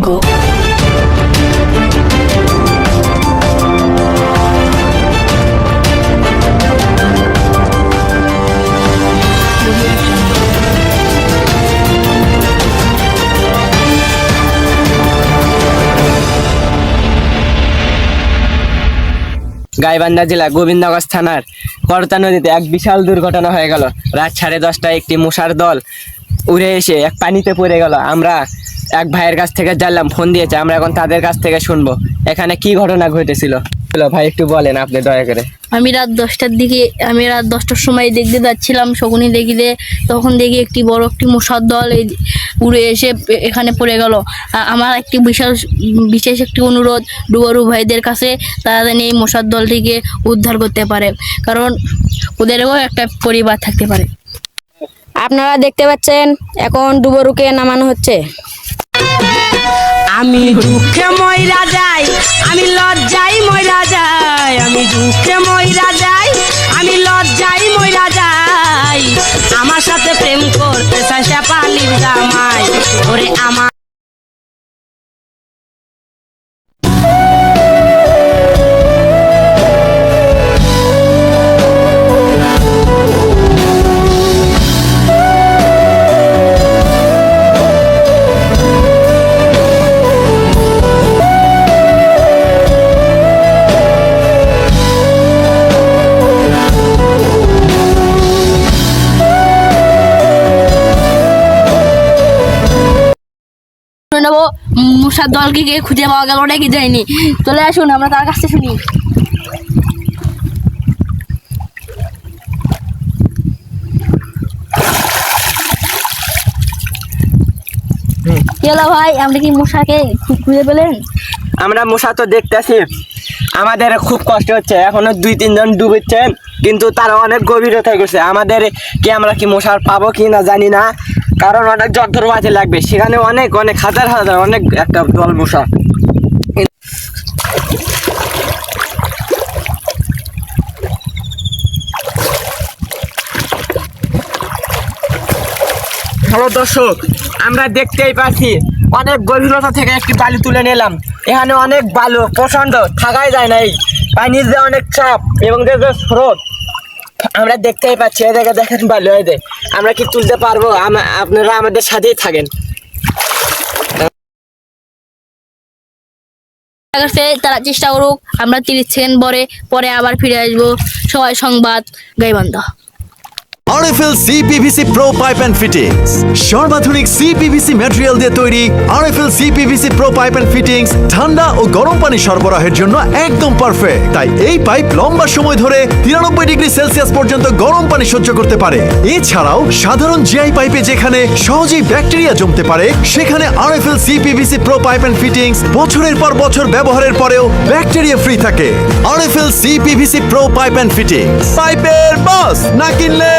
Go. Gaibandha জেলা গোবিন্দগঞ্জ থানার করতা নদীতে এক বিশাল দুর্ঘটনা হয়ে গেল। রাত 10:30টায় একটি মশার দল উড়ে এসে এক পানিতে পড়ে গেল। আমরা এক ভাইয়ের কাছ থেকে জানলাম, ফোন দিয়েছে, আমরা এখন তাদের কাছ থেকে শুনবো এখানে কি ঘটনা ঘটেছিল। ভাই একটু বলেন আপনি দয়া করে। আমি রাত 10টার সময় দেখতে যাচ্ছিলাম শকুনি দেখিতে, তখন দেখি একটি বড় একটি মশার দল উড়ে এসে এখানে পড়ে গেল। আমার একটি বিশেষ একটি অনুরোধ ডুবারু ভাইদের কাছে, তারা যেন এই মশার দলটিকে উদ্ধার করতে পারে, কারণ ওদেরও একটা পরিবার থাকতে পারে। আপনারা দেখতে পাচ্ছেন এখন ডুবরুকে নামানো হচ্ছে। আমি দুঃখে ময়রা যাই, আমি লজ্জাই ময়রা যাই, আমি দুঃখে ময়রা যাই, আমি লজ্জাই ময়রা যাই। আমার সাথে প্রেম করতে চাই সে পানির জামাই, ওরে আমার নেবো মশার দলকে কে খুঁজে পাওয়া গেল নাকি যায়নি। চলে আসুন আমরা তার কাছ থেকে শুনি। কি হলো ভাই, আপনি কি মশাকে খুঁজে পেলেন? আমরা মশা তো দেখতেছি, আমাদের খুব কষ্ট হচ্ছে। এখনো 2-3 জন ডুবেছেন, কিন্তু তারা অনেক গভীরতায় গেছে। আমাদের আমরা কি মশার পাবো কি না জানি না, কারণ অনেক যন্ত্রপাতি লাগবে। সেখানে অনেক অনেক হাজার হাজার অনেক একটা দল মশা। হ্যালো দর্শক, আমরা দেখতেই পাচ্ছি অনেক গভীরতা থেকে একটি বালু তুলে নিলাম। এখানে অনেক বালু, প্রচন্ড, থাকাই যায় না। এই পানির যে অনেক চাপ এবং যে স্রোত আমরা দেখতেই পাচ্ছি। এদিকে দেখেন বালু, এই যে আমরা কি তুলতে পারবো? আপনারা আমাদের সাথেই থাকেন। তারা চেষ্টা করুক, আমরা 30 সেকেন্ড পরে আবার ফিরে আসবো। সবাই সংবাদ Gaibandha. RFL CPVC Pro Pipe and Fittings সর্বাধুনিক CPVC material দিয়ে তৈরি RFL CPVC Pro Pipe and Fittings ঠান্ডা ও গরম পানি সরবরাহের জন্য একদম পারফেক্ট। তাই এই পাইপ লম্বা সময় ধরে 93 ডিগ্রি সেলসিয়াস পর্যন্ত গরম পানি সহ্য করতে পারে। এছাড়াও সাধারণ GI পাইপে যেখানে সহজেই ব্যাকটেরিয়া জমতে পারে, সেখানে RFL CPVC Pro Pipe and Fittings বছরের পর বছর ব্যবহারের পরেও ব্যাকটেরিয়া ফ্রি থাকে। RFL CPVC Pro Pipe and Fittings, পাইপের বস, না কিনলে